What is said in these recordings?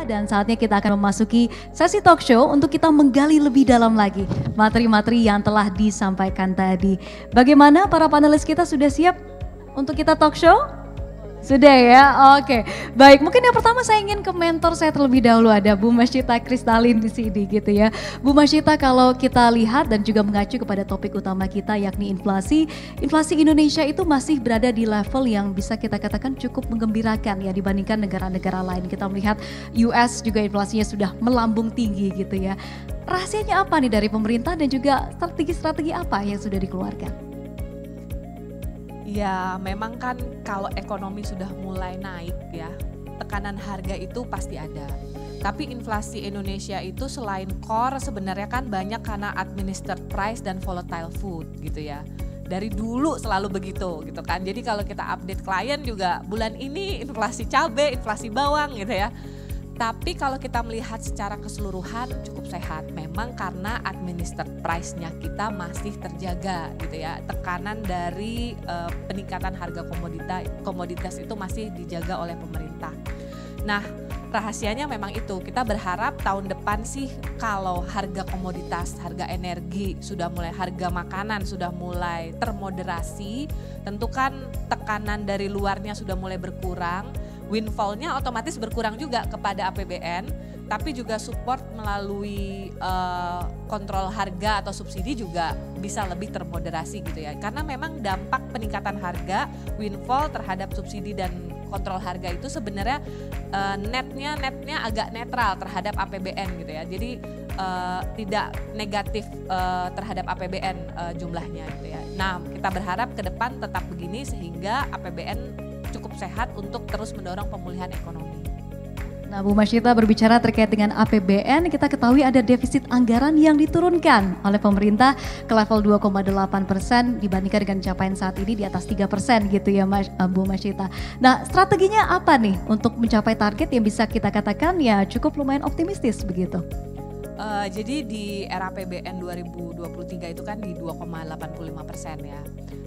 dan saatnya kita akan memasuki sesi talk show untuk kita menggali lebih dalam lagi materi-materi yang telah disampaikan tadi. Bagaimana para panelis kita sudah siap untuk kita talk show? Sudah ya, oke. Baik, mungkin yang pertama saya ingin ke mentor saya terlebih dahulu, ada Bu Masyita Kristalin di sini gitu ya. Bu Masyita, kalau kita lihat dan juga mengacu kepada topik utama kita yakni inflasi, inflasi Indonesia itu masih berada di level yang bisa kita katakan cukup menggembirakan ya dibandingkan negara-negara lain. Kita melihat US juga inflasinya sudah melambung tinggi gitu ya. Rahasianya apa nih dari pemerintah dan juga strategi-strategi apa yang sudah dikeluarkan? Ya memang kan kalau ekonomi sudah mulai naik ya, tekanan harga itu pasti ada. Tapi inflasi Indonesia itu selain core sebenarnya kan banyak karena administered price dan volatile food gitu ya. Dari dulu selalu begitu gitu kan. Jadi kalau kita update klien juga bulan ini inflasi cabai, inflasi bawang gitu ya. Tapi kalau kita melihat secara keseluruhan cukup sehat, memang karena administered price-nya kita masih terjaga gitu ya. Tekanan dari peningkatan harga komoditas itu masih dijaga oleh pemerintah. Nah, rahasianya memang itu, kita berharap tahun depan sih kalau harga komoditas, harga energi sudah mulai, harga makanan sudah mulai termoderasi, tentu kan tekanan dari luarnya sudah mulai berkurang. Windfall-nya otomatis berkurang juga kepada APBN, tapi juga support melalui kontrol harga atau subsidi juga bisa lebih termoderasi gitu ya. Karena memang dampak peningkatan harga, windfall terhadap subsidi dan kontrol harga itu sebenarnya netnya agak netral terhadap APBN gitu ya. Jadi tidak negatif terhadap APBN jumlahnya gitu ya. Nah, kita berharap ke depan tetap begini sehingga APBN cukup sehat untuk terus mendorong pemulihan ekonomi. Nah, Bu Masyita berbicara terkait dengan APBN, kita ketahui ada defisit anggaran yang diturunkan oleh pemerintah ke level 2,8% dibandingkan dengan capaian saat ini di atas 3% gitu ya Bu Masyita. Nah, strateginya apa nih untuk mencapai target yang bisa kita katakan ya cukup lumayan optimistis begitu? Jadi di era APBN 2023 itu kan di 2,85% ya.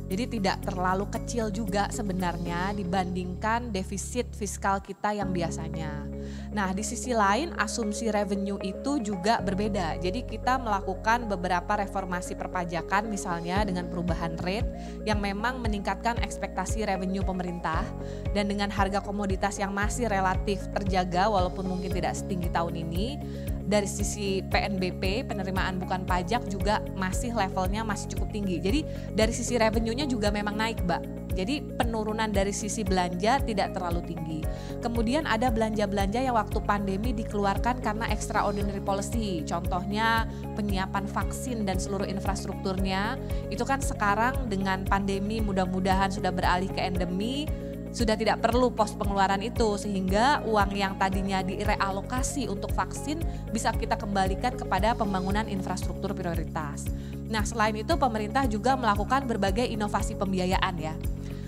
Jadi tidak terlalu kecil juga sebenarnya dibandingkan defisit fiskal kita yang biasanya. Nah, di sisi lain asumsi revenue itu juga berbeda. Jadi kita melakukan beberapa reformasi perpajakan misalnya dengan perubahan rate yang memang meningkatkan ekspektasi revenue pemerintah, dan dengan harga komoditas yang masih relatif terjaga walaupun mungkin tidak setinggi tahun ini. Dari sisi PNBP, penerimaan bukan pajak juga masih levelnya masih cukup tinggi. Jadi dari sisi revenue-nya juga memang naik, Mbak. Jadi penurunan dari sisi belanja tidak terlalu tinggi. Kemudian ada belanja-belanja yang waktu pandemi dikeluarkan karena extraordinary policy. Contohnya penyiapan vaksin dan seluruh infrastrukturnya. Itu kan sekarang dengan pandemi mudah-mudahan sudah beralih ke endemi, sudah tidak perlu pos pengeluaran itu, sehingga uang yang tadinya direalokasi untuk vaksin bisa kita kembalikan kepada pembangunan infrastruktur prioritas. Nah, selain itu pemerintah juga melakukan berbagai inovasi pembiayaan ya.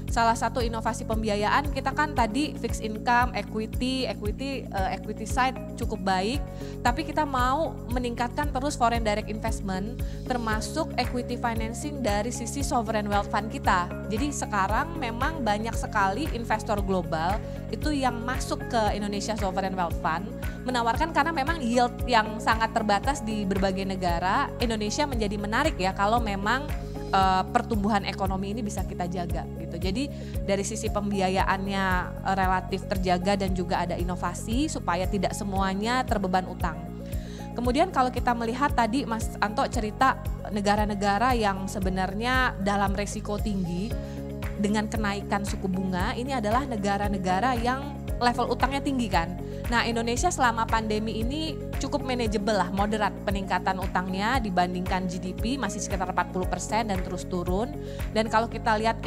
Salah satu inovasi pembiayaan kita kan tadi fixed income, equity side cukup baik, tapi kita mau meningkatkan terus foreign direct investment termasuk equity financing dari sisi sovereign wealth fund kita. Jadi sekarang memang banyak sekali investor global itu yang masuk ke Indonesia Sovereign Wealth Fund menawarkan, karena memang yield yang sangat terbatas di berbagai negara, Indonesia menjadi menarik ya kalau memang pertumbuhan ekonomi ini bisa kita jaga gitu. Jadi dari sisi pembiayaannya relatif terjaga dan juga ada inovasi supaya tidak semuanya terbeban utang. Kemudian kalau kita melihat tadi Mas Anto cerita negara-negara yang sebenarnya dalam resiko tinggi dengan kenaikan suku bunga, ini adalah negara-negara yang level utangnya tinggi kan. Nah, Indonesia selama pandemi ini cukup manageable lah, moderat peningkatan utangnya dibandingkan GDP masih sekitar 40% dan terus turun. Dan kalau kita lihat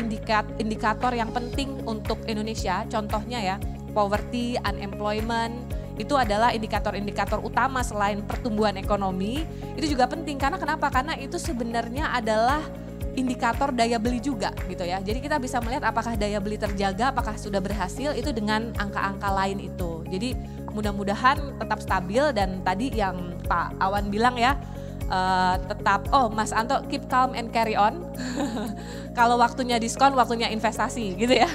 indikator yang penting untuk Indonesia, contohnya ya, poverty, unemployment, itu adalah indikator-indikator utama selain pertumbuhan ekonomi. Itu juga penting karena kenapa? Karena itu sebenarnya adalah indikator daya beli juga gitu ya. Jadi kita bisa melihat apakah daya beli terjaga, apakah sudah berhasil itu dengan angka-angka lain itu. Jadi mudah-mudahan tetap stabil, dan tadi yang Pak Awan bilang ya, tetap Mas Anto keep calm and carry on. Kalau waktunya diskon, waktunya investasi gitu ya.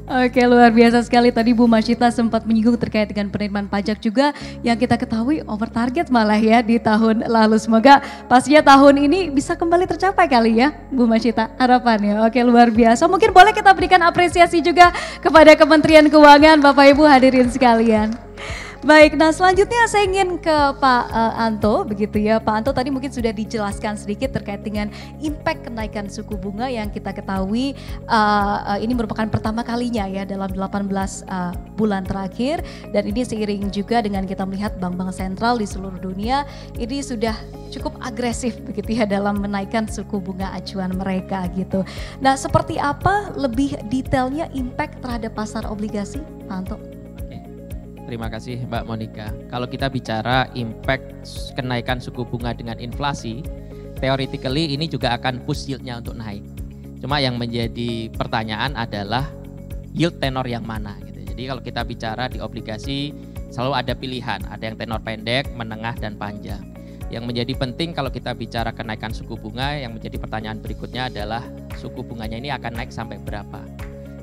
Oke, luar biasa sekali. Tadi Bu Masyita sempat menyinggung terkait dengan penerimaan pajak juga yang kita ketahui over target malah ya di tahun lalu. Semoga pastinya tahun ini bisa kembali tercapai kali ya Bu Masyita, harapannya. Oke, luar biasa. Mungkin boleh kita berikan apresiasi juga kepada Kementerian Keuangan, Bapak Ibu hadirin sekalian. Baik, nah selanjutnya saya ingin ke Pak Anto, begitu ya. Pak Anto tadi mungkin sudah dijelaskan sedikit terkait dengan impact kenaikan suku bunga yang kita ketahui ini merupakan pertama kalinya ya dalam 18 bulan terakhir. Dan ini seiring juga dengan kita melihat bank-bank sentral di seluruh dunia ini sudah cukup agresif begitu ya dalam menaikkan suku bunga acuan mereka gitu. Nah seperti apa lebih detailnya impact terhadap pasar obligasi, Pak Anto? Terima kasih Mbak Monica. Kalau kita bicara impact kenaikan suku bunga dengan inflasi, theoretically ini juga akan push yield-nya untuk naik. Cuma yang menjadi pertanyaan adalah yield tenor yang mana gitu. Jadi kalau kita bicara di obligasi selalu ada pilihan, ada yang tenor pendek, menengah dan panjang. Yang menjadi penting kalau kita bicara kenaikan suku bunga, yang menjadi pertanyaan berikutnya adalah suku bunganya ini akan naik sampai berapa.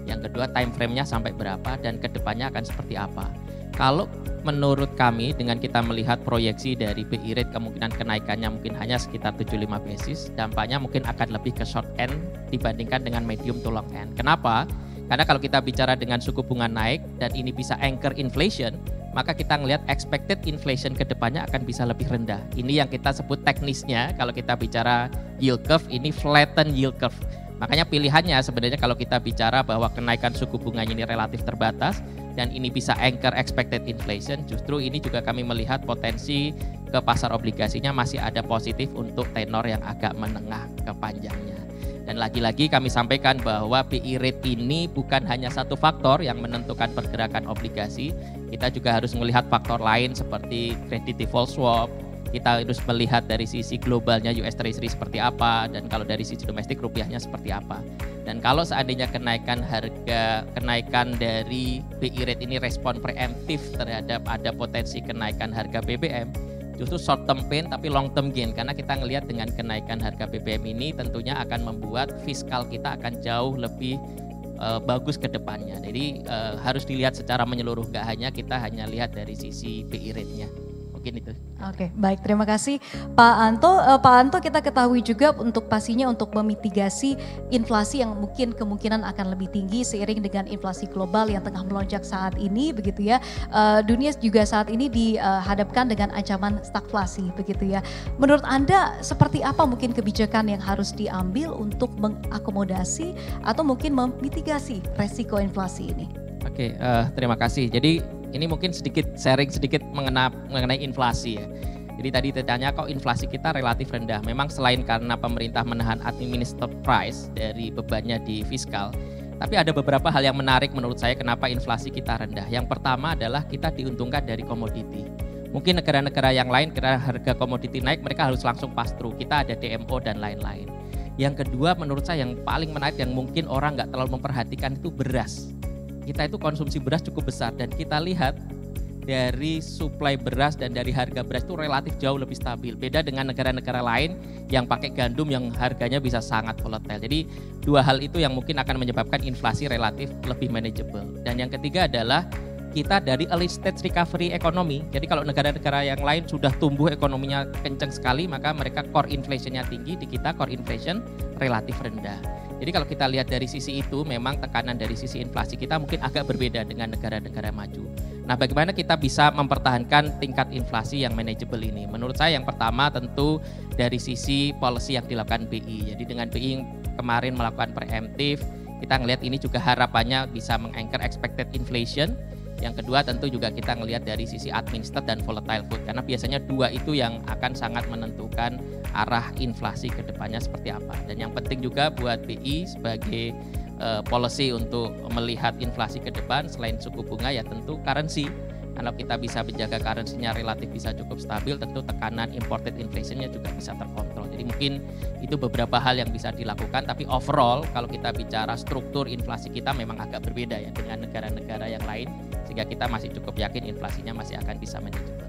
Yang kedua time frame-nya sampai berapa dan kedepannya akan seperti apa. Kalau menurut kami dengan kita melihat proyeksi dari BI rate kemungkinan kenaikannya mungkin hanya sekitar 75 basis, dampaknya mungkin akan lebih ke short end dibandingkan dengan medium to long end. Kenapa? Karena kalau kita bicara dengan suku bunga naik dan ini bisa anchor inflation, maka kita ngelihat expected inflation kedepannya akan bisa lebih rendah. Ini yang kita sebut teknisnya kalau kita bicara yield curve, ini flatten yield curve. Makanya pilihannya sebenarnya kalau kita bicara bahwa kenaikan suku bunganya ini relatif terbatas dan ini bisa anchor expected inflation, justru ini juga kami melihat potensi ke pasar obligasinya masih ada positif untuk tenor yang agak menengah ke panjangnya. Dan lagi-lagi kami sampaikan bahwa BI rate ini bukan hanya satu faktor yang menentukan pergerakan obligasi, kita juga harus melihat faktor lain seperti credit default swap. Kita harus melihat dari sisi globalnya US Treasury seperti apa, dan kalau dari sisi domestik rupiahnya seperti apa. Dan kalau seandainya kenaikan dari BI rate ini respon preemptif terhadap ada potensi kenaikan harga BBM, justru short term pain tapi long term gain, karena kita ngelihat dengan kenaikan harga BBM ini tentunya akan membuat fiskal kita akan jauh lebih bagus ke depannya. Jadi harus dilihat secara menyeluruh, nggak hanya kita hanya lihat dari sisi BI rate-nya. Itu. Oke, baik, terima kasih Pak Anto. Pak Anto, kita ketahui juga untuk pastinya untuk memitigasi inflasi yang mungkin kemungkinan akan lebih tinggi seiring dengan inflasi global yang tengah melonjak saat ini, begitu ya. Dunia juga saat ini dihadapkan dengan ancaman stagflasi, begitu ya. Menurut Anda seperti apa mungkin kebijakan yang harus diambil untuk mengakomodasi atau mungkin memitigasi resiko inflasi ini? Oke, terima kasih. Jadi ini mungkin sharing sedikit mengenai inflasi ya. Jadi tadi ditanya kok inflasi kita relatif rendah. Memang selain karena pemerintah menahan administered price dari bebannya di fiskal, tapi ada beberapa hal yang menarik menurut saya kenapa inflasi kita rendah. Yang pertama adalah kita diuntungkan dari komoditi. Mungkin negara-negara yang lain karena harga komoditi naik mereka harus langsung pass through. Kita ada DMO dan lain-lain. Yang kedua menurut saya yang paling menarik yang mungkin orang nggak terlalu memperhatikan itu beras. Kita itu konsumsi beras cukup besar dan kita lihat dari suplai beras dan dari harga beras itu relatif jauh lebih stabil. Beda dengan negara-negara lain yang pakai gandum yang harganya bisa sangat volatile. Jadi dua hal itu yang mungkin akan menyebabkan inflasi relatif lebih manageable. Dan yang ketiga adalah kita dari early stage recovery ekonomi. Jadi kalau negara-negara yang lain sudah tumbuh ekonominya kencang sekali, maka mereka core inflationnya tinggi, di kita core inflation relatif rendah. Jadi kalau kita lihat dari sisi itu, memang tekanan dari sisi inflasi kita mungkin agak berbeda dengan negara-negara maju. Nah, bagaimana kita bisa mempertahankan tingkat inflasi yang manageable ini? Menurut saya yang pertama tentu dari sisi policy yang dilakukan BI. Jadi dengan BI kemarin melakukan preemptif, kita ngelihat ini juga harapannya bisa meng-anchor expected inflation. Yang kedua tentu juga kita ngelihat dari sisi administered dan volatile food, karena biasanya dua itu yang akan sangat menentukan arah inflasi ke depannya seperti apa. Dan yang penting juga buat BI sebagai policy untuk melihat inflasi ke depan selain suku bunga ya tentu currency. Kalau kita bisa menjaga currency-nya relatif bisa cukup stabil, tentu tekanan imported inflation-nya juga bisa terkontrol. Jadi mungkin itu beberapa hal yang bisa dilakukan, tapi overall kalau kita bicara struktur inflasi kita memang agak berbeda ya dengan negara-negara yang lain, sehingga kita masih cukup yakin inflasinya masih akan bisa manageable.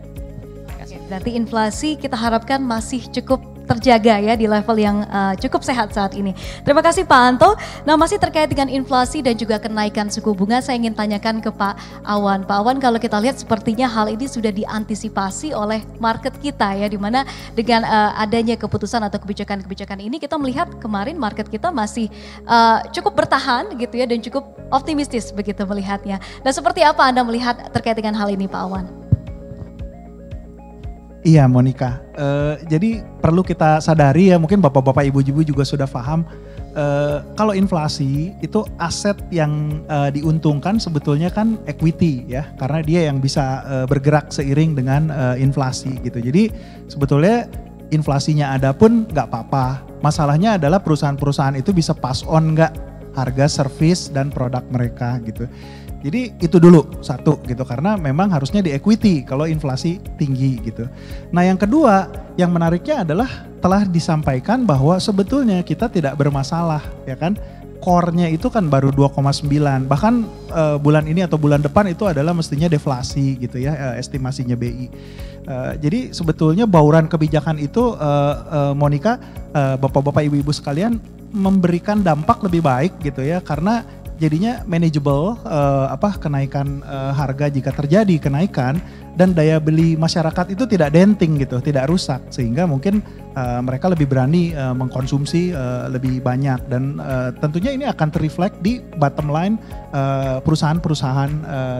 Oke, berarti inflasi kita harapkan masih cukup terjaga ya di level yang cukup sehat saat ini. Terima kasih Pak Anto. Nah masih terkait dengan inflasi dan juga kenaikan suku bunga, saya ingin tanyakan ke Pak Awan. Pak Awan, kalau kita lihat sepertinya hal ini sudah diantisipasi oleh market kita ya, dimana dengan adanya keputusan atau kebijakan-kebijakan ini kita melihat kemarin market kita masih cukup bertahan gitu ya dan cukup optimistis begitu melihatnya. Dan seperti apa Anda melihat terkait dengan hal ini Pak Awan? Iya Monica, jadi perlu kita sadari ya, mungkin bapak-bapak ibu-ibu juga sudah paham kalau inflasi itu aset yang diuntungkan sebetulnya kan equity ya, karena dia yang bisa bergerak seiring dengan inflasi gitu. Jadi sebetulnya inflasinya ada pun nggak apa-apa, masalahnya adalah perusahaan-perusahaan itu bisa pass on nggak harga service dan produk mereka gitu. Jadi itu dulu satu gitu, karena memang harusnya di equity kalau inflasi tinggi gitu. Nah yang kedua yang menariknya adalah telah disampaikan bahwa sebetulnya kita tidak bermasalah ya kan. Core-nya itu kan baru 2,9, bahkan bulan ini atau bulan depan itu adalah mestinya deflasi gitu ya, estimasinya BI. Jadi sebetulnya bauran kebijakan itu Monica, bapak-bapak ibu-ibu sekalian, memberikan dampak lebih baik gitu ya, karena jadinya manageable kenaikan harga jika terjadi kenaikan, dan daya beli masyarakat itu tidak denting gitu, tidak rusak, sehingga mungkin mereka lebih berani mengkonsumsi lebih banyak, dan tentunya ini akan terreflect di bottom line perusahaan-perusahaan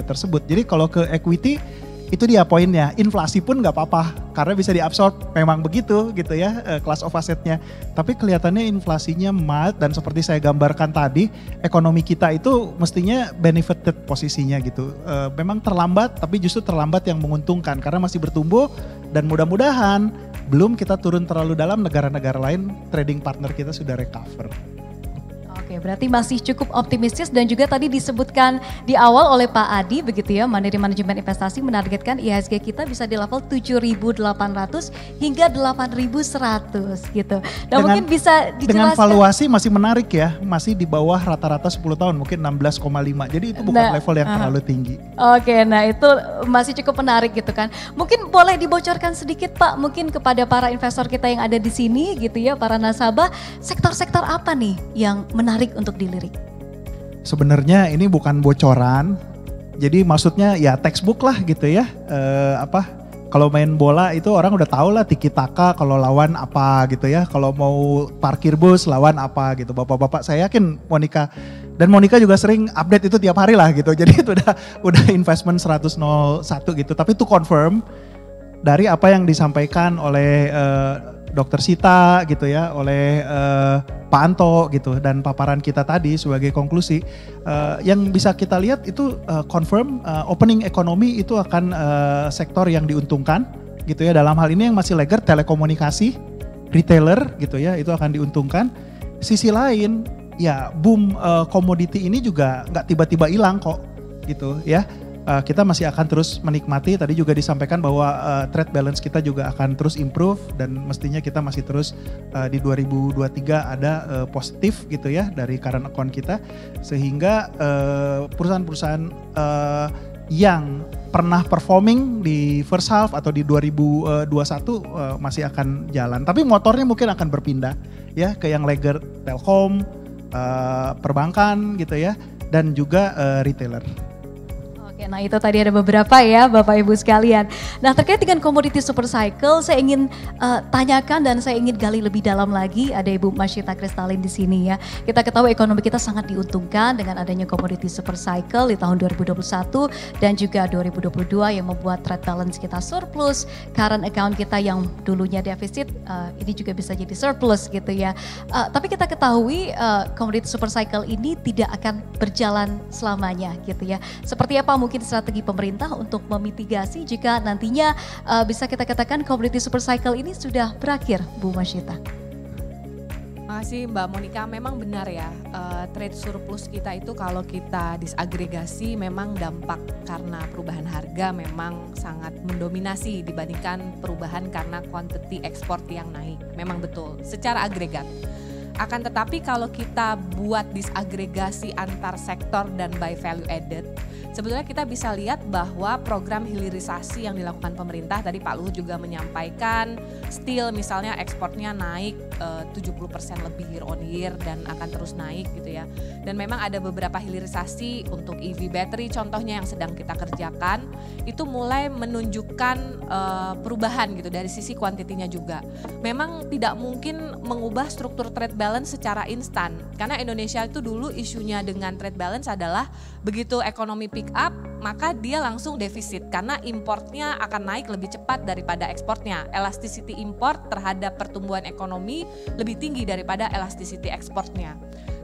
tersebut. Jadi kalau ke equity itu dia poinnya, inflasi pun nggak apa-apa karena bisa diabsorb, memang begitu gitu ya class of assetnya. Tapi kelihatannya inflasinya mild, dan seperti saya gambarkan tadi, ekonomi kita itu mestinya benefited posisinya gitu. Memang terlambat, tapi justru terlambat yang menguntungkan karena masih bertumbuh, dan mudah-mudahan belum kita turun terlalu dalam, negara-negara lain trading partner kita sudah recover. Oke, berarti masih cukup optimistis, dan juga tadi disebutkan di awal oleh Pak Adi begitu ya, Mandiri Manajemen Investasi menargetkan IHSG kita bisa di level 7.800 hingga 8.100 gitu. Dan mungkin bisa dijelaskan. Dengan valuasi masih menarik ya, masih di bawah rata-rata 10 tahun, mungkin 16,5. Jadi itu bukan level yang terlalu tinggi. Oke, nah itu masih cukup menarik gitu kan. Mungkin boleh dibocorkan sedikit Pak, mungkin kepada para investor kita yang ada di sini gitu ya, para nasabah, sektor-sektor apa nih yang menarik untuk dilirik? Sebenarnya ini bukan bocoran, jadi maksudnya ya textbook lah gitu ya. Kalau main bola itu orang udah tahu lah tiki taka, kalau lawan apa gitu ya. Kalau mau parkir bus lawan apa gitu. Bapak-bapak saya yakin Monica juga sering update itu tiap hari lah gitu. Jadi itu udah investment 101 gitu. Tapi itu confirm dari apa yang disampaikan oleh Dr. Sita gitu ya, oleh Pak Anto gitu, dan paparan kita tadi sebagai konklusi, yang bisa kita lihat itu confirm opening ekonomi itu akan sektor yang diuntungkan gitu ya. Dalam hal ini yang masih laggard telekomunikasi, retailer gitu ya, itu akan diuntungkan. Sisi lain ya boom komoditi ini juga nggak tiba-tiba hilang kok gitu ya. Kita masih akan terus menikmati, tadi juga disampaikan bahwa trade balance kita juga akan terus improve, dan mestinya kita masih terus di 2023 ada positif gitu ya dari current account kita, sehingga perusahaan-perusahaan yang pernah performing di first half atau di 2021 masih akan jalan, tapi motornya mungkin akan berpindah ya ke yang laggard, telkom, perbankan gitu ya, dan juga retailer. Oke, nah itu tadi ada beberapa ya Bapak Ibu sekalian. Nah terkait dengan komoditi super cycle, saya ingin tanyakan dan saya ingin gali lebih dalam lagi. Ada Ibu Masyita Kristalin di sini ya. Kita ketahui ekonomi kita sangat diuntungkan dengan adanya komoditi super cycle di tahun 2021 dan juga 2022 yang membuat trade balance kita surplus, current account kita yang dulunya defisit ini juga bisa jadi surplus gitu ya. Tapi kita ketahui komoditi super cycle ini tidak akan berjalan selamanya gitu ya. Seperti apa mungkin strategi pemerintah untuk memitigasi jika nantinya bisa kita katakan komoditi super cycle ini sudah berakhir, Bu Masyita? Makasih Mbak Monica, memang benar ya, trade surplus kita itu kalau kita disagregasi memang dampak karena perubahan harga memang sangat mendominasi dibandingkan perubahan karena quantity ekspor yang naik. Memang betul, secara agregat. Akan tetapi kalau kita buat disagregasi antar sektor dan by value added, sebetulnya kita bisa lihat bahwa program hilirisasi yang dilakukan pemerintah, tadi Pak Luhut juga menyampaikan, steel misalnya ekspornya naik 70% lebih year on year dan akan terus naik gitu ya. Dan memang ada beberapa hilirisasi untuk EV battery contohnya yang sedang kita kerjakan, itu mulai menunjukkan perubahan gitu dari sisi kuantitinya juga. Memang tidak mungkin mengubah struktur trade balance secara instan, karena Indonesia itu dulu isunya dengan trade balance adalah begitu ekonomi pick up, maka dia langsung defisit karena importnya akan naik lebih cepat daripada ekspornya. Elasticity import terhadap pertumbuhan ekonomi lebih tinggi daripada elasticity ekspornya.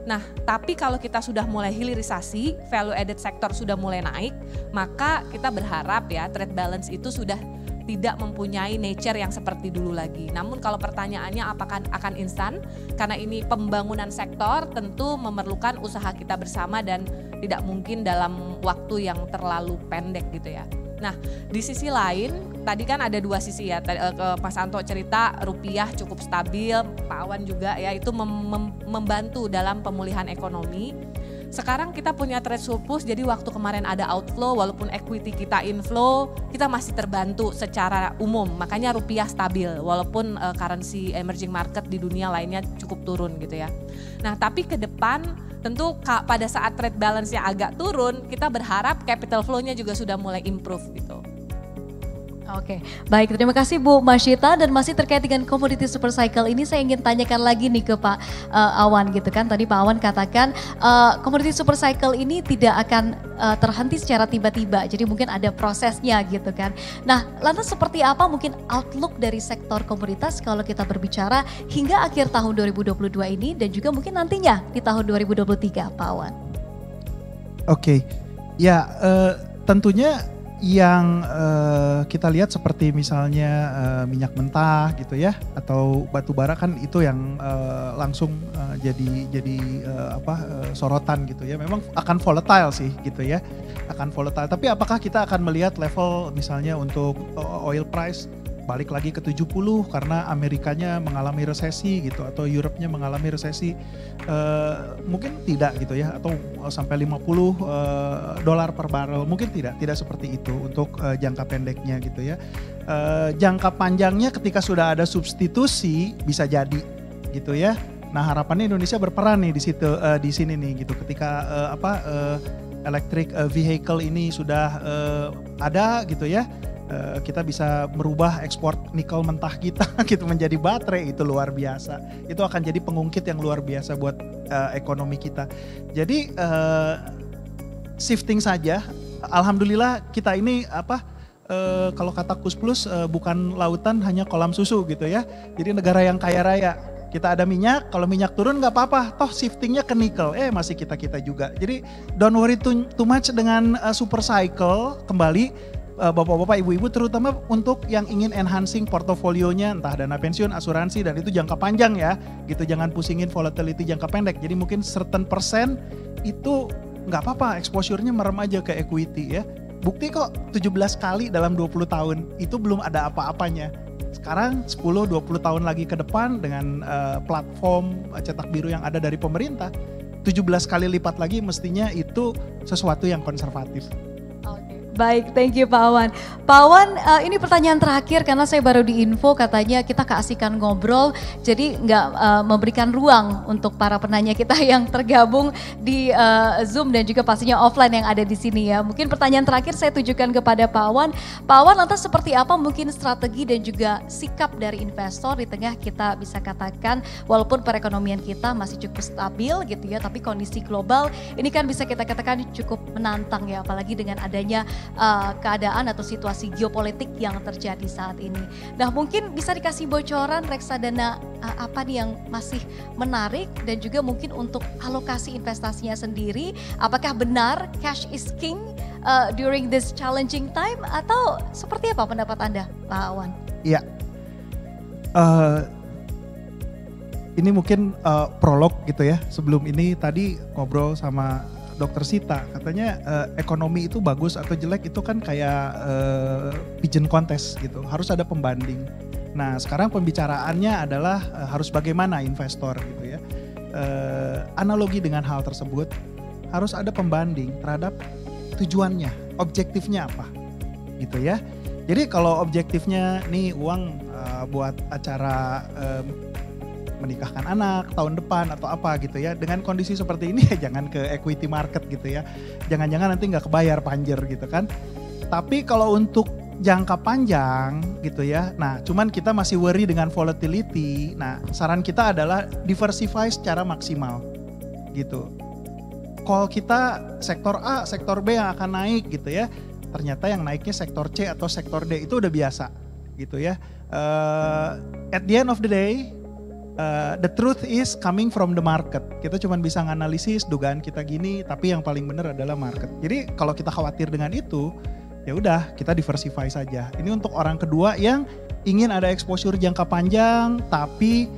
Nah, tapi kalau kita sudah mulai hilirisasi, value added sektor sudah mulai naik, maka kita berharap ya trade balance itu sudah tidak mempunyai nature yang seperti dulu lagi. Namun kalau pertanyaannya apakah akan instan? Karena ini pembangunan sektor tentu memerlukan usaha kita bersama dan tidak mungkin dalam waktu yang terlalu pendek gitu ya. Nah, di sisi lain tadi kan ada dua sisi ya. Mas Anto cerita rupiah cukup stabil, Pak Awan juga ya, itu membantu dalam pemulihan ekonomi. Sekarang kita punya trade surplus, jadi waktu kemarin ada outflow, walaupun equity kita inflow, kita masih terbantu secara umum. Makanya rupiah stabil, walaupun currency emerging market di dunia lainnya cukup turun gitu ya. Nah, tapi ke depan tentu pada saat trade balance-nya agak turun, kita berharap capital flow-nya juga sudah mulai improve gitu. Oke, baik, terima kasih Bu Masyita. Dan masih terkait dengan komoditi super cycle ini saya ingin tanyakan lagi nih ke Pak Awan gitu kan. Tadi Pak Awan katakan komoditi super cycle ini tidak akan terhenti secara tiba-tiba, jadi mungkin ada prosesnya gitu kan. Nah, lantas seperti apa mungkin outlook dari sektor komoditas kalau kita berbicara hingga akhir tahun 2022 ini dan juga mungkin nantinya di tahun 2023, Pak Awan? Oke, ya tentunya yang kita lihat seperti misalnya minyak mentah gitu ya, atau batu bara kan itu yang langsung jadi sorotan gitu ya. Memang akan volatile sih gitu ya, akan volatile. Tapi apakah kita akan melihat level misalnya untuk oil price balik lagi ke 70 karena Amerikanya mengalami resesi gitu, atau Europe-nya mengalami resesi, mungkin tidak gitu ya, atau sampai 50 dolar per barrel, mungkin tidak seperti itu untuk jangka pendeknya gitu ya. Jangka panjangnya ketika sudah ada substitusi bisa jadi gitu ya. Nah, harapannya Indonesia berperan nih di situ, di sini nih gitu, ketika electric vehicle ini sudah ada gitu ya. Kita bisa merubah ekspor nikel mentah kita gitu menjadi baterai, itu luar biasa. Itu akan jadi pengungkit yang luar biasa buat ekonomi kita. Jadi shifting saja. Alhamdulillah kita ini kalau kata Kus Plus bukan lautan, hanya kolam susu gitu ya. Jadi negara yang kaya raya. Kita ada minyak, kalau minyak turun nggak apa-apa, toh shiftingnya ke nikel, masih kita juga. Jadi don't worry too much dengan super cycle kembali. Bapak-bapak, ibu-ibu, terutama untuk yang ingin enhancing portofolionya, entah dana pensiun, asuransi, dan itu jangka panjang ya, gitu. Jangan pusingin volatility jangka pendek. Jadi mungkin certain persen itu nggak apa-apa, exposure-nya merem aja ke equity ya. Bukti kok 17 kali dalam 20 tahun, itu belum ada apa-apanya. Sekarang 10-20 tahun lagi ke depan dengan platform cetak biru yang ada dari pemerintah, 17 kali lipat lagi mestinya itu sesuatu yang konservatif. Baik, thank you Pak Awan. Pak Awan, ini pertanyaan terakhir karena saya baru diinfo katanya kita keasikan ngobrol, jadi nggak memberikan ruang untuk para penanya kita yang tergabung di Zoom dan juga pastinya offline yang ada di sini ya. Mungkin pertanyaan terakhir saya tujukan kepada Pak Awan. Pak Awan, lantas seperti apa mungkin strategi dan juga sikap dari investor di tengah kita bisa katakan walaupun perekonomian kita masih cukup stabil gitu ya, tapi kondisi global ini kan bisa kita katakan cukup menantang ya, apalagi dengan adanya keadaan atau situasi geopolitik yang terjadi saat ini. Nah, mungkin bisa dikasih bocoran reksadana apa nih yang masih menarik dan juga mungkin untuk alokasi investasinya sendiri. Apakah benar cash is king during this challenging time atau seperti apa pendapat Anda, Pak Awan? Iya. Ini mungkin prolog gitu ya. Sebelum ini tadi ngobrol sama Dokter Sita, katanya ekonomi itu bagus atau jelek itu kan kayak pigeon contest gitu, harus ada pembanding. Nah, sekarang pembicaraannya adalah harus bagaimana investor gitu ya. analogi dengan hal tersebut, harus ada pembanding terhadap tujuannya, objektifnya apa, gitu ya. Jadi kalau objektifnya nih uang buat acara menikahkan anak tahun depan atau apa gitu ya, dengan kondisi seperti ini ya jangan ke equity market gitu ya. Jangan-jangan nanti nggak kebayar panjer gitu kan. Tapi kalau untuk jangka panjang gitu ya, nah cuman kita masih worry dengan volatility. Nah saran kita adalah diversify secara maksimal gitu. Call kita sektor A, sektor B yang akan naik gitu ya. Ternyata yang naiknya sektor C atau sektor D itu udah biasa gitu ya. At the end of the day, the truth is coming from the market. Kita cuma bisa nganalisis dugaan kita gini, tapi yang paling benar adalah market. Jadi kalau kita khawatir dengan itu, ya udah kita diversify saja. Ini untuk orang kedua yang ingin ada exposure jangka panjang, tapi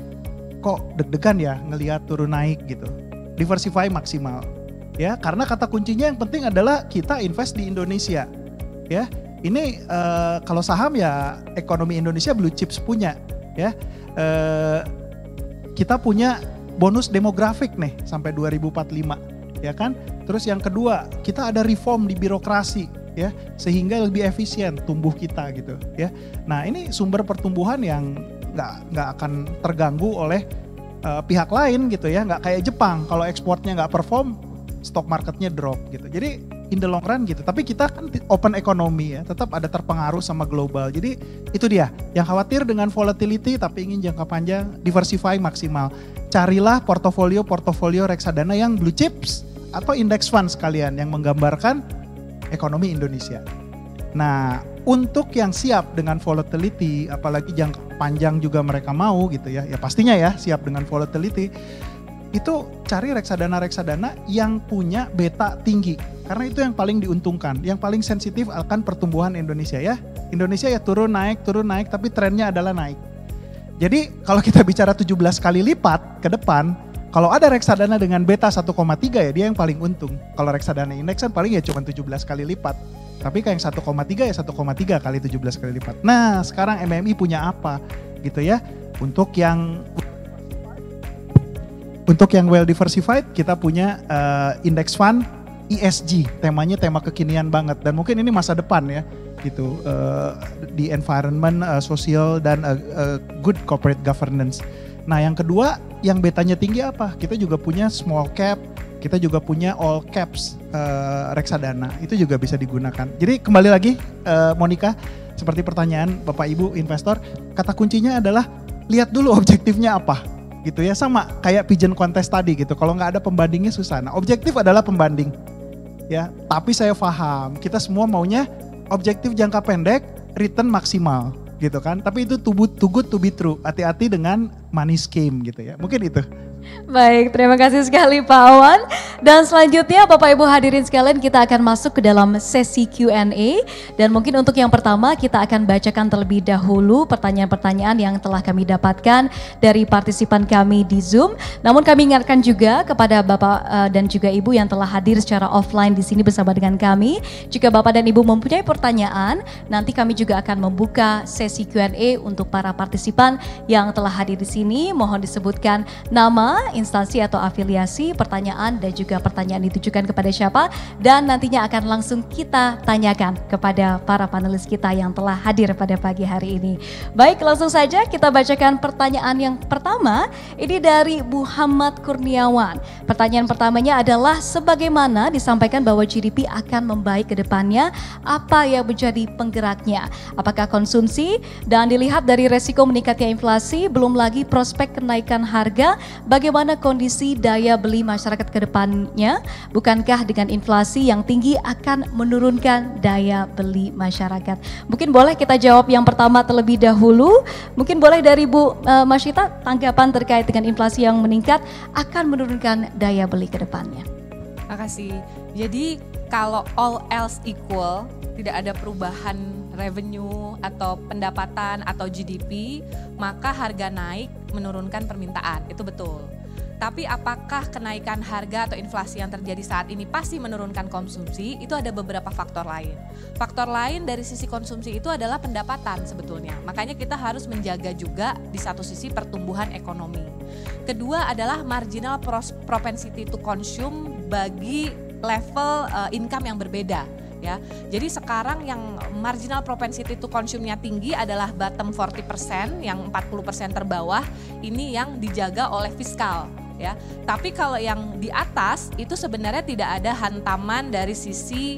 kok deg-degan ya ngelihat turun naik gitu. Diversify maksimal. Ya, karena kata kuncinya yang penting adalah kita invest di Indonesia. Ya, ini kalau saham ya ekonomi Indonesia blue chips punya. Ya, kita punya bonus demografik nih sampai 2045, ya kan? Terus yang kedua, kita ada reform di birokrasi, ya, sehingga lebih efisien tumbuh kita gitu, ya. Nah, ini sumber pertumbuhan yang nggak akan terganggu oleh pihak lain gitu ya, nggak kayak Jepang kalau ekspornya nggak perform, stock marketnya drop gitu. Jadi in the long run gitu. Tapi kita kan open economy ya, tetap ada terpengaruh sama global. Jadi itu dia, yang khawatir dengan volatility tapi ingin jangka panjang, diversify maksimal. Carilah portofolio reksadana yang blue chips atau index fund sekalian yang menggambarkan ekonomi Indonesia. Nah, untuk yang siap dengan volatility, apalagi jangka panjang juga mereka mau gitu ya, ya pastinya ya siap dengan volatility. Itu cari reksadana-reksadana yang punya beta tinggi. Karena itu yang paling diuntungkan, yang paling sensitif akan pertumbuhan Indonesia ya. Indonesia ya turun naik, tapi trennya adalah naik. Jadi kalau kita bicara 17 kali lipat ke depan, kalau ada reksadana dengan beta 1,3 ya dia yang paling untung. Kalau reksadana indeks kan paling ya cuma 17 kali lipat. Tapi kayak yang 1,3 ya 1,3 kali 17 kali lipat. Nah sekarang MMI punya apa gitu ya. Untuk yang well diversified kita punya index fund ESG, temanya tema kekinian banget dan mungkin ini masa depan ya gitu, di environment, social dan good corporate governance. Nah yang kedua yang betanya tinggi apa? Kita juga punya small cap, kita juga punya all caps reksadana, itu juga bisa digunakan. Jadi kembali lagi Monica, seperti pertanyaan Bapak Ibu investor, kata kuncinya adalah lihat dulu objektifnya apa. Gitu ya, sama kayak pigeon contest tadi gitu. Kalau nggak ada pembandingnya susah. Nah, objektif adalah pembanding. Ya, tapi saya paham kita semua maunya objektif jangka pendek, return maksimal gitu kan. Tapi itu too good to be true. Hati-hati dengan money scheme gitu ya. Mungkin itu. Baik, terima kasih sekali Pak Awan. Dan selanjutnya Bapak Ibu hadirin sekalian, kita akan masuk ke dalam sesi Q&A. Dan mungkin untuk yang pertama kita akan bacakan terlebih dahulu pertanyaan-pertanyaan yang telah kami dapatkan dari partisipan kami di Zoom. Namun kami ingatkan juga kepada Bapak dan juga Ibu yang telah hadir secara offline di sini bersama dengan kami. Jika Bapak dan Ibu mempunyai pertanyaan, nanti kami juga akan membuka sesi Q&A untuk para partisipan yang telah hadir di sini. Mohon disebutkan nama, instansi atau afiliasi, pertanyaan dan juga pertanyaan ditujukan kepada siapa, dan nantinya akan langsung kita tanyakan kepada para panelis kita yang telah hadir pada pagi hari ini. Baik, langsung saja kita bacakan pertanyaan yang pertama. Ini dari Muhammad Kurniawan. Pertanyaan pertamanya adalah, sebagaimana disampaikan bahwa GDP akan membaik ke depannya, apa yang menjadi penggeraknya? Apakah konsumsi? Dan dilihat dari resiko meningkatnya inflasi, belum lagi prospek kenaikan harga, bagaimana kondisi daya beli masyarakat ke depannya? Bukankah dengan inflasi yang tinggi akan menurunkan daya beli masyarakat? Mungkin boleh kita jawab yang pertama terlebih dahulu. Mungkin boleh dari Bu Masyita, tanggapan terkait dengan inflasi yang meningkat akan menurunkan daya beli ke depannya. Makasih. Jadi kalau all else equal, tidak ada perubahan revenue atau pendapatan atau GDP, maka harga naik menurunkan permintaan, itu betul. Tapi apakah kenaikan harga atau inflasi yang terjadi saat ini pasti menurunkan konsumsi? Itu ada beberapa faktor lain. Faktor lain dari sisi konsumsi itu adalah pendapatan sebetulnya. Makanya kita harus menjaga juga di satu sisi pertumbuhan ekonomi. Kedua adalah marginal propensity to consume bagi level income yang berbeda. Ya, jadi sekarang yang marginal propensity to consume-nya tinggi adalah bottom 40%, yang 40% terbawah ini yang dijaga oleh fiskal. Ya, tapi kalau yang di atas itu sebenarnya tidak ada hantaman dari sisi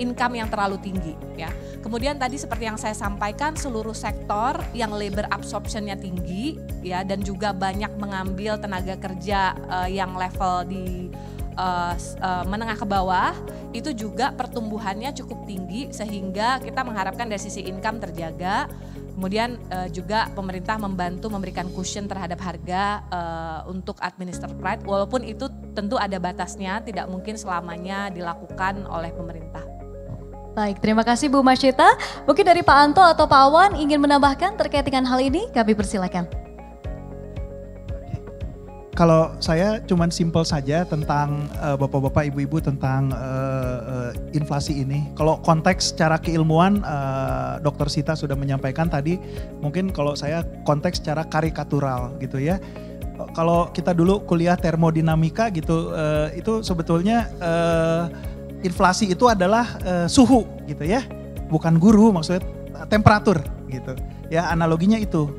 income yang terlalu tinggi. Ya, kemudian tadi seperti yang saya sampaikan, seluruh sektor yang labor absorption-nya tinggi, ya, dan juga banyak mengambil tenaga kerja yang level di menengah ke bawah, itu juga pertumbuhannya cukup tinggi sehingga kita mengharapkan dari sisi income terjaga. Kemudian juga pemerintah membantu memberikan cushion terhadap harga untuk administered price, walaupun itu tentu ada batasnya, tidak mungkin selamanya dilakukan oleh pemerintah. Baik, terima kasih Bu Masyita. Mungkin dari Pak Anto atau Pak Awan ingin menambahkan terkait dengan hal ini, kami persilakan. Kalau saya cuman simpel saja tentang bapak-bapak, ibu-ibu tentang inflasi ini. Kalau konteks secara keilmuan, Dr. Sita sudah menyampaikan tadi. Mungkin kalau saya konteks secara karikatural gitu ya. Kalau kita dulu kuliah termodinamika gitu, itu sebetulnya inflasi itu adalah suhu gitu ya, bukan guru, maksudnya temperatur gitu. Ya analoginya itu.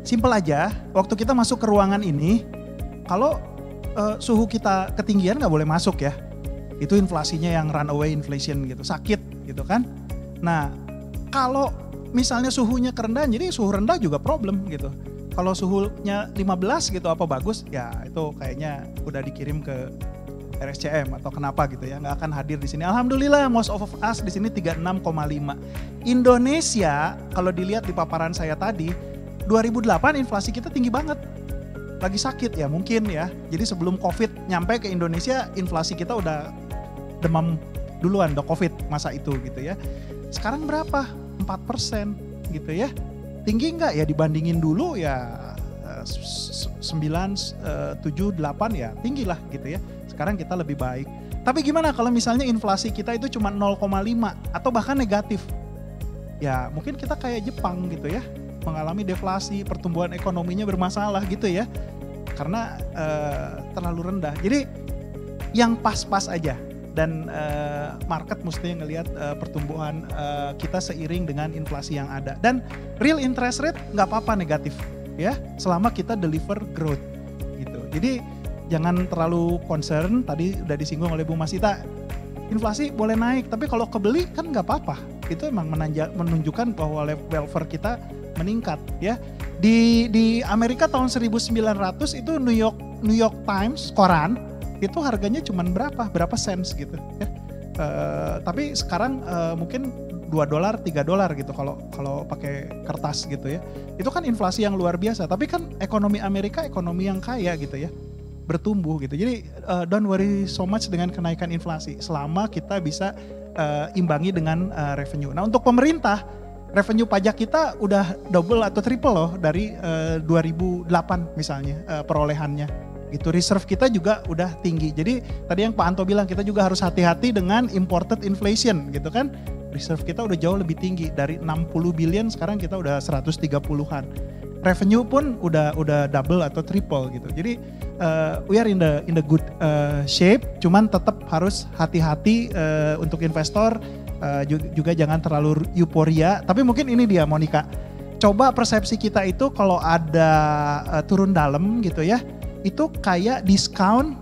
Simpel aja, waktu kita masuk ke ruangan ini, kalau suhu kita ketinggian nggak boleh masuk ya. Itu inflasinya yang runaway inflation gitu, sakit gitu kan. Nah, kalau misalnya suhunya kerendahan, jadi suhu rendah juga problem gitu. Kalau suhunya 15 gitu apa bagus, ya itu kayaknya udah dikirim ke RSCM atau kenapa gitu ya, nggak akan hadir di sini. Alhamdulillah most of us di sini 36,5. Indonesia kalau dilihat di paparan saya tadi, 2008 inflasi kita tinggi banget. Lagi sakit ya mungkin ya. Jadi sebelum COVID nyampe ke Indonesia, inflasi kita udah demam duluan, udah COVID masa itu gitu ya. Sekarang berapa? 4% gitu ya. Tinggi nggak ya dibandingin dulu ya 9, 7, 8 ya tinggi lah gitu ya. Sekarang kita lebih baik. Tapi gimana kalau misalnya inflasi kita itu cuma 0,5 atau bahkan negatif? Ya mungkin kita kayak Jepang gitu ya. Mengalami deflasi, pertumbuhan ekonominya bermasalah gitu ya. Karena terlalu rendah. Jadi yang pas-pas aja. Dan market mesti ngelihat pertumbuhan kita seiring dengan inflasi yang ada. Dan real interest rate nggak apa-apa negatif ya. Selama kita deliver growth gitu. Jadi jangan terlalu concern, tadi udah disinggung oleh Bu Masita. Inflasi boleh naik, tapi kalau kebeli kan nggak apa-apa. Itu emang menunjukkan bahwa welfare kita meningkat ya. Di Amerika tahun 1900 itu New York Times koran itu harganya cuma berapa cents gitu ya. Tapi sekarang mungkin $2, $3 gitu kalau pakai kertas gitu ya. Itu kan inflasi yang luar biasa, tapi kan ekonomi Amerika ekonomi yang kaya gitu ya. Bertumbuh gitu. Jadi don't worry so much dengan kenaikan inflasi selama kita bisa imbangi dengan revenue. Nah, untuk pemerintah revenue pajak kita udah double atau triple loh dari 2008 misalnya perolehannya. Gitu. Reserve kita juga udah tinggi. Jadi tadi yang Pak Anto bilang kita juga harus hati-hati dengan imported inflation gitu kan. Reserve kita udah jauh lebih tinggi dari 60 billion sekarang kita udah 130-an. Revenue pun udah double atau triple gitu. Jadi we are in the good shape. Cuman tetap harus hati-hati untuk investor. Juga jangan terlalu euforia. Tapi mungkin ini dia Monica. Coba persepsi kita itu kalau ada turun dalam gitu ya. Itu kayak diskon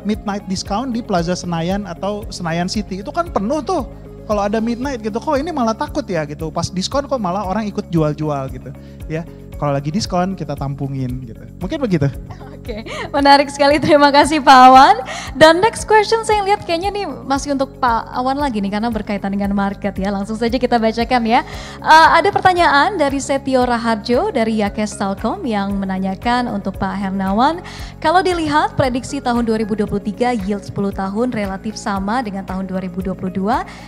midnight discount di Plaza Senayan atau Senayan City. Itu kan penuh tuh. Kalau ada midnight gitu, kok ini malah takut ya gitu. Pas diskon kok malah orang ikut jual-jual gitu. Ya, kalau lagi diskon kita tampungin gitu. Mungkin begitu. Oke, menarik sekali. Terima kasih Pak Awan. Dan next question saya lihat kayaknya nih masih untuk Pak Awan lagi nih karena berkaitan dengan market ya. Langsung saja kita bacakan ya. Ada pertanyaan dari Setio Raharjo dari Yakes Telkom yang menanyakan untuk Pak Hernawan. Kalau dilihat prediksi tahun 2023 yield 10 tahun relatif sama dengan tahun 2022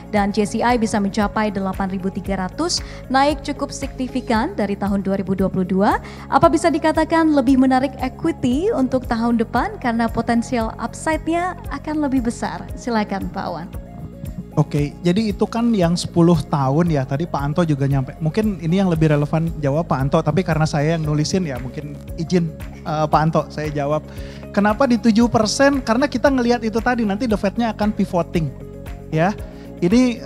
dan JCI bisa mencapai 8.300 naik cukup signifikan dari tahun 2022. Apa bisa dikatakan lebih menarik equity untuk tahun depan karena potensial upside-nya akan lebih besar? Silakan Pak Awan. Oke, jadi itu kan yang 10 tahun ya, tadi Pak Anto juga nyampe. Mungkin ini yang lebih relevan jawab Pak Anto, tapi karena saya yang nulisin ya mungkin izin Pak Anto saya jawab. Kenapa di 7%? Karena kita ngelihat itu tadi nanti the Fed-nya akan pivoting ya. Ini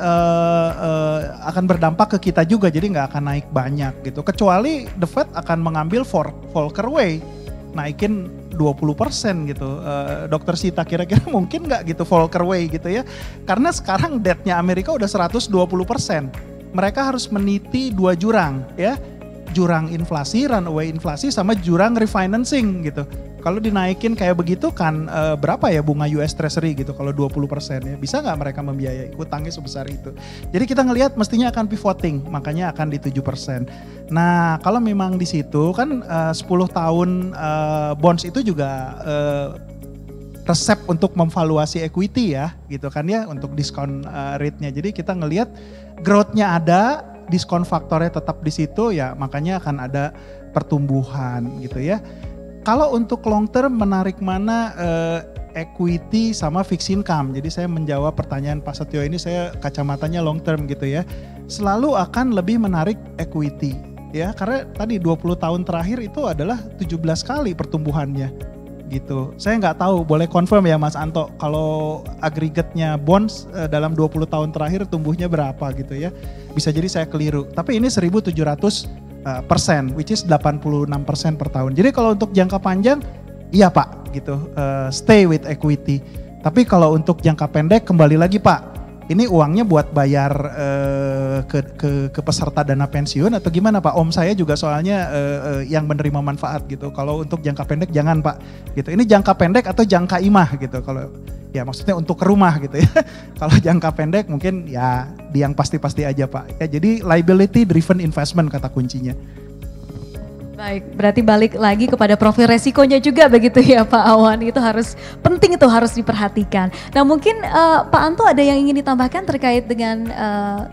akan berdampak ke kita juga, jadi nggak akan naik banyak gitu. Kecuali the Fed akan mengambil Volcker Way, naikin 20% gitu. Dokter Sita kira-kira mungkin nggak gitu Volcker Way gitu ya. Karena sekarang debt-nya Amerika udah 120%. Mereka harus meniti 2 jurang ya. Jurang inflasi, runaway inflasi sama jurang refinancing gitu. Kalau dinaikin kayak begitu kan berapa ya bunga US Treasury gitu kalau 20% ya. Bisa nggak mereka membiayai hutangnya sebesar itu. Jadi kita ngelihat mestinya akan pivoting, makanya akan di 7%. Nah kalau memang di situ kan 10 tahun bonds itu juga resep untuk memvaluasi equity ya gitu kan ya untuk diskon rate-nya. Jadi kita ngelihat growth-nya ada, diskon faktornya tetap di situ ya makanya akan ada pertumbuhan gitu ya. Kalau untuk long term menarik mana equity sama fixed income. Jadi saya menjawab pertanyaan Pak Setio ini saya kacamatanya long term gitu ya. Selalu akan lebih menarik equity ya karena tadi 20 tahun terakhir itu adalah 17 kali pertumbuhannya gitu. Saya nggak tahu boleh confirm ya Mas Anto kalau agregatnya bonds dalam 20 tahun terakhir tumbuhnya berapa gitu ya. Bisa jadi saya keliru. Tapi ini 1.700% which is 86% per tahun. Jadi kalau untuk jangka panjang iya Pak gitu stay with equity. Tapi kalau untuk jangka pendek kembali lagi Pak ini uangnya buat bayar ke peserta dana pensiun atau gimana Pak? Om saya juga soalnya yang menerima manfaat gitu. Kalau untuk jangka pendek jangan Pak gitu. Ini jangka pendek atau jangka imah gitu. Kalau ya maksudnya untuk ke rumah gitu ya. Kalau jangka pendek mungkin ya di yang pasti-pasti aja Pak. Ya jadi liability driven investment kata kuncinya. Baik, berarti balik lagi kepada profil resikonya juga begitu ya Pak Awan. Itu harus penting, itu harus diperhatikan. Nah mungkin Pak Anto ada yang ingin ditambahkan terkait dengan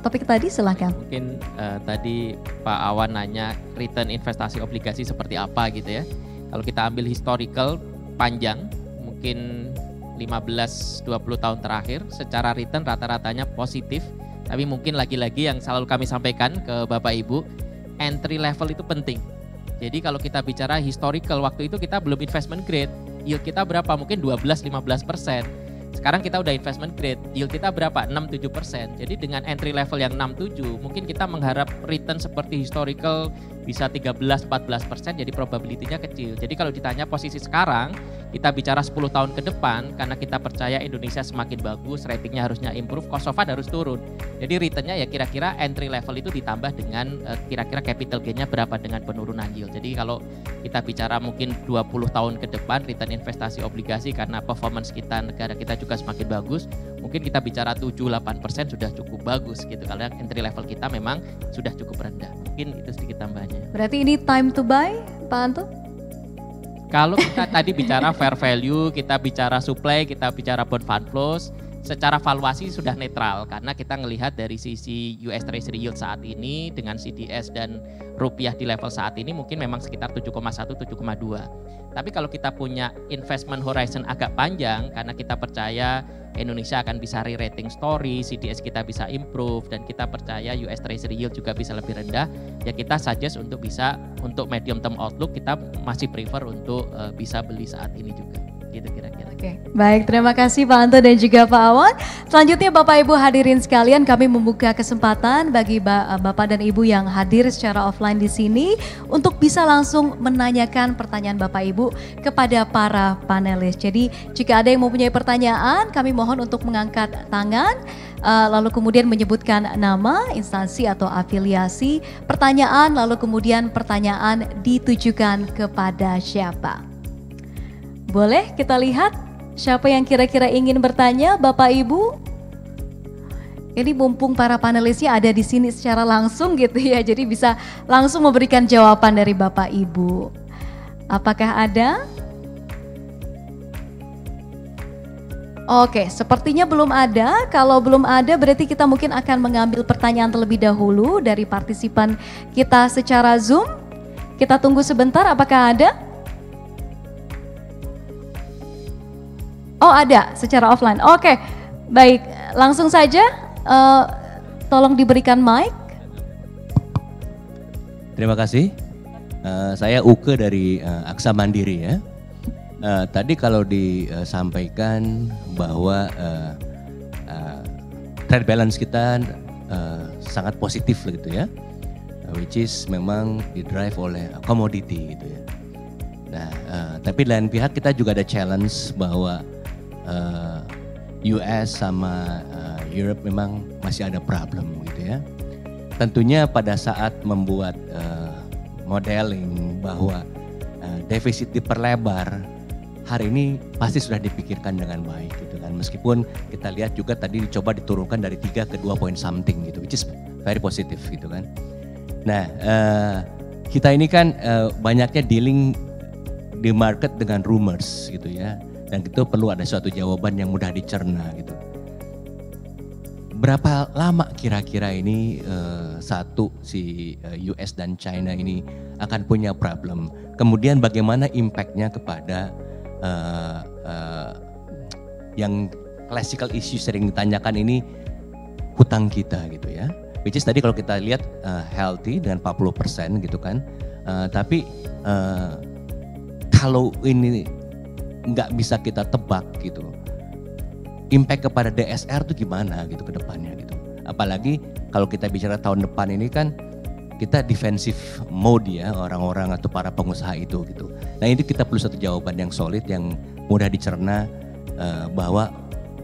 topik tadi, silahkan. Mungkin tadi Pak Awan nanya return investasi obligasi seperti apa gitu ya. Kalau kita ambil historical panjang mungkin 15-20 tahun terakhir secara return rata-ratanya positif. Tapi mungkin lagi-lagi yang selalu kami sampaikan ke Bapak Ibu, entry level itu penting. Jadi kalau kita bicara historical, waktu itu kita belum investment grade, yield kita berapa? Mungkin 12-15%. Sekarang kita udah investment grade, yield kita berapa? 6-7%. Jadi dengan entry level yang 6-7, mungkin kita mengharap return seperti historical bisa 13-14%, jadi probability-nya kecil. Jadi kalau ditanya posisi sekarang, kita bicara 10 tahun ke depan, karena kita percaya Indonesia semakin bagus, ratingnya harusnya improve, cost of fund harus turun. Jadi returnnya ya kira-kira entry level itu ditambah dengan kira-kira capital gain-nya berapa dengan penurunan yield. Jadi kalau kita bicara mungkin 20 tahun ke depan, return investasi obligasi karena performance kita, negara kita juga semakin bagus, mungkin kita bicara 7-8% sudah cukup bagus gitu. Karena entry level kita memang sudah cukup rendah. Mungkin itu sedikit tambahannya. Berarti ini time to buy, Pak Anto? Kalau kita tadi bicara fair value, kita bicara supply, kita bicara bond fund flows, secara valuasi sudah netral karena kita ngelihat dari sisi US Treasury yield saat ini dengan CDS dan rupiah di level saat ini mungkin memang sekitar 7,1-7,2. Tapi kalau kita punya investment horizon agak panjang karena kita percaya Indonesia akan bisa re-rating story, CDS kita bisa improve dan kita percaya US Treasury yield juga bisa lebih rendah, ya kita suggest untuk bisa untuk medium term outlook kita masih prefer untuk bisa beli saat ini juga. Gitu kira-kira. Oke, baik, terima kasih Pak Anto dan juga Pak Awan. Selanjutnya Bapak Ibu hadirin sekalian, kami membuka kesempatan bagi Bapak dan Ibu yang hadir secara offline di sini untuk bisa langsung menanyakan pertanyaan Bapak Ibu kepada para panelis. Jadi jika ada yang mempunyai pertanyaan, kami mohon untuk mengangkat tangan, lalu kemudian menyebutkan nama, instansi atau afiliasi, pertanyaan, lalu kemudian pertanyaan ditujukan kepada siapa. Boleh kita lihat siapa yang kira-kira ingin bertanya, Bapak Ibu? Ini mumpung para panelisnya ada di sini secara langsung gitu ya, jadi bisa langsung memberikan jawaban dari Bapak Ibu. Apakah ada? Oke, sepertinya belum ada. Kalau belum ada berarti kita mungkin akan mengambil pertanyaan terlebih dahulu dari partisipan kita secara Zoom. Kita tunggu sebentar, apakah ada? Oh ada, secara offline. Oke, baik, langsung saja. Tolong diberikan mic. Terima kasih. Saya Uke dari Aksa Mandiri ya. Tadi kalau disampaikan bahwa trade balance kita sangat positif gitu ya, which is memang didrive oleh komoditi gitu ya. Nah, tapi lain pihak kita juga ada challenge bahwa US sama Europe memang masih ada problem gitu ya. Tentunya pada saat membuat modeling bahwa defisit diperlebar, hari ini pasti sudah dipikirkan dengan baik gitu kan. Meskipun kita lihat juga tadi dicoba diturunkan dari 3 ke 2 point something gitu, which is very positive gitu kan. Nah, kita ini kan banyaknya dealing di market dengan rumors gitu ya. Dan itu perlu ada suatu jawaban yang mudah dicerna gitu. Berapa lama kira-kira ini si US dan China ini akan punya problem? Kemudian bagaimana impactnya kepada yang classical issue sering ditanyakan ini, hutang kita gitu ya. Which is tadi kalau kita lihat healthy dengan 40% gitu kan. Tapi kalau ini nggak bisa kita tebak gitu, impact kepada DSR tuh gimana gitu ke depannya gitu. Apalagi kalau kita bicara tahun depan ini kan kita defensive mode ya, orang-orang atau para pengusaha itu gitu. Nah ini kita perlu satu jawaban yang solid, yang mudah dicerna, bahwa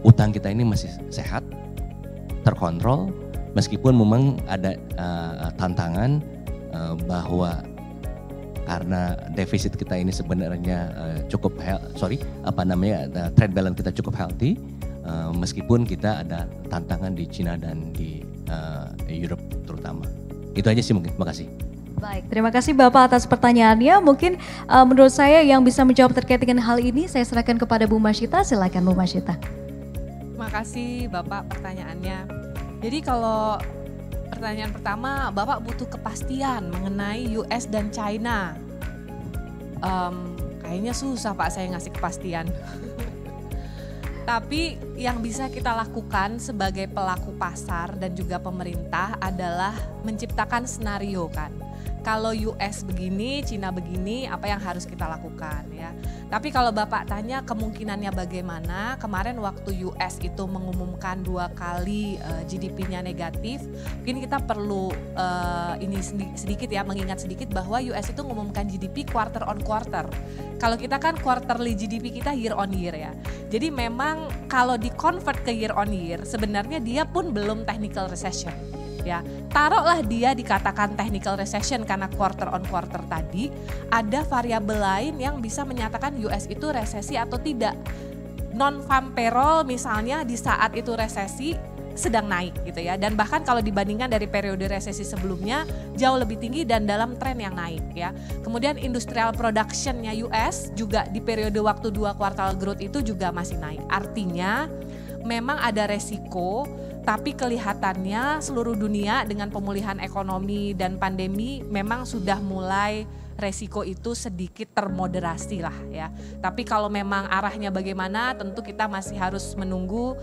utang kita ini masih sehat, terkontrol, meskipun memang ada tantangan bahwa karena defisit kita ini sebenarnya trade balance kita cukup healthy, meskipun kita ada tantangan di Cina dan di Europe terutama. Itu aja sih mungkin, terima kasih. Baik, terima kasih Bapak atas pertanyaannya. Mungkin menurut saya yang bisa menjawab terkait dengan hal ini saya serahkan kepada Bu Masyita. Silakan Bu Masyita. Terima kasih Bapak pertanyaannya. Jadi kalau pertanyaan pertama, Bapak butuh kepastian mengenai US dan China. Kayaknya susah Pak saya ngasih kepastian. Tapi yang bisa kita lakukan sebagai pelaku pasar dan juga pemerintah adalah menciptakan senario kan. Kalau US begini, Cina begini, apa yang harus kita lakukan ya. Tapi kalau Bapak tanya kemungkinannya bagaimana, kemarin waktu US itu mengumumkan 2 kali GDP-nya negatif, mungkin kita perlu ini sedikit ya, mengingat sedikit bahwa US itu mengumumkan GDP quarter on quarter. Kalau kita kan quarterly GDP kita year on year ya. Jadi memang kalau di-convert ke year on year, sebenarnya dia pun belum technical recession. Ya, taruhlah dia dikatakan technical recession karena quarter on quarter tadi, ada variabel lain yang bisa menyatakan US itu resesi atau tidak. Non-farm payroll misalnya di saat itu resesi sedang naik gitu ya, dan bahkan kalau dibandingkan dari periode resesi sebelumnya jauh lebih tinggi dan dalam tren yang naik ya. Kemudian industrial productionnya US juga di periode waktu 2 kuartal growth itu juga masih naik. Artinya memang ada resiko, tapi kelihatannya seluruh dunia dengan pemulihan ekonomi dan pandemi memang sudah mulai resiko itu sedikit termoderasi lah ya. Tapi kalau memang arahnya bagaimana, tentu kita masih harus menunggu.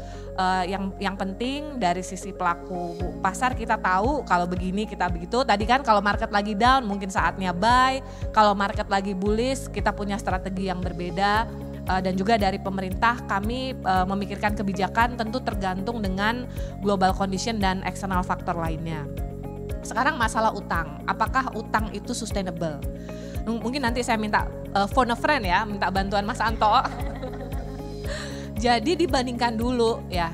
Yang penting dari sisi pelaku pasar kita tahu kalau begini kita begitu. Tadi kan kalau market lagi down mungkin saatnya buy, kalau market lagi bullish kita punya strategi yang berbeda. Dan juga dari pemerintah kami memikirkan kebijakan tentu tergantung dengan global condition dan external factor lainnya. Sekarang masalah utang, apakah utang itu sustainable? Mungkin nanti saya minta phone a friend ya, minta bantuan Mas Anto. Jadi dibandingkan dulu ya,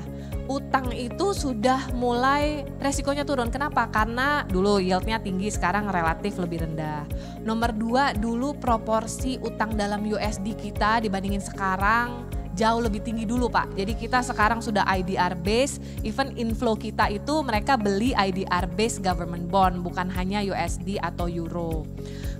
utang itu sudah mulai resikonya turun. Kenapa? Karena dulu yieldnya tinggi, sekarang relatif lebih rendah. Nomor 2, dulu proporsi utang dalam USD kita dibandingin sekarang jauh lebih tinggi dulu Pak. Jadi kita sekarang sudah IDR base, even inflow kita itu mereka beli IDR base government bond, bukan hanya USD atau Euro.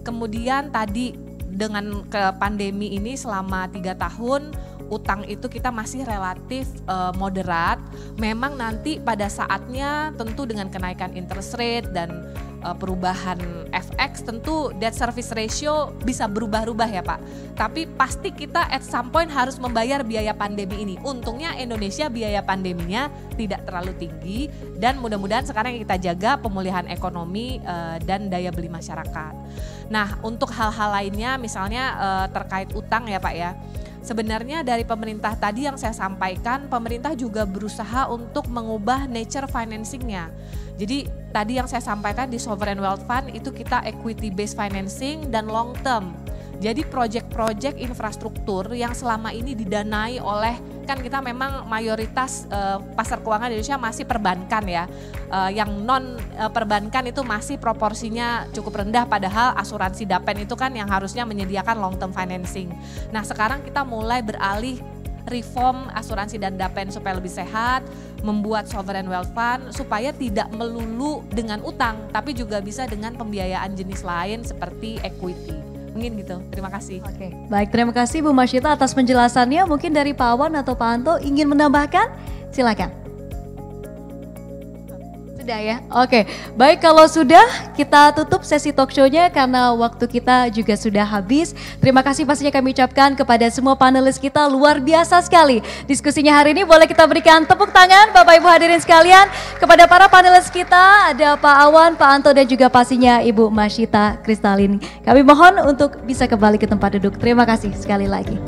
Kemudian tadi dengan ke pandemi ini selama 3 tahun, utang itu kita masih relatif moderat. Memang nanti pada saatnya tentu dengan kenaikan interest rate dan perubahan FX tentu debt service ratio bisa berubah-ubah ya Pak. Tapi pasti kita at some point harus membayar biaya pandemi ini. Untungnya Indonesia biaya pandeminya tidak terlalu tinggi dan mudah-mudahan sekarang kita jaga pemulihan ekonomi dan daya beli masyarakat. Nah untuk hal-hal lainnya misalnya terkait utang ya Pak ya. Sebenarnya dari pemerintah tadi yang saya sampaikan, pemerintah juga berusaha untuk mengubah nature financingnya. Jadi tadi yang saya sampaikan di Sovereign Wealth Fund itu kita equity based financing dan long term. Jadi proyek-proyek infrastruktur yang selama ini didanai oleh, kan kita memang mayoritas pasar keuangan Indonesia masih perbankan ya. Yang non perbankan itu masih proporsinya cukup rendah, padahal asuransi Dapen itu kan yang harusnya menyediakan long term financing. Nah sekarang kita mulai beralih reform asuransi dan Dapen supaya lebih sehat, membuat sovereign wealth fund supaya tidak melulu dengan utang, tapi juga bisa dengan pembiayaan jenis lain seperti equity. Mungkin gitu, terima kasih. Oke, baik, terima kasih Bu Masyita atas penjelasannya. Mungkin dari Pak Awan atau Pak Anto ingin menambahkan? Silakan. Sudah ya? Oke, baik kalau sudah kita tutup sesi talk show-nya karena waktu kita juga sudah habis. Terima kasih pastinya kami ucapkan kepada semua panelis kita, luar biasa sekali. Diskusinya hari ini boleh kita berikan tepuk tangan Bapak Ibu hadirin sekalian. Kepada para panelis kita ada Pak Awan, Pak Anto dan juga pastinya Ibu Masyita Kristalini. Kami mohon untuk bisa kembali ke tempat duduk. Terima kasih sekali lagi.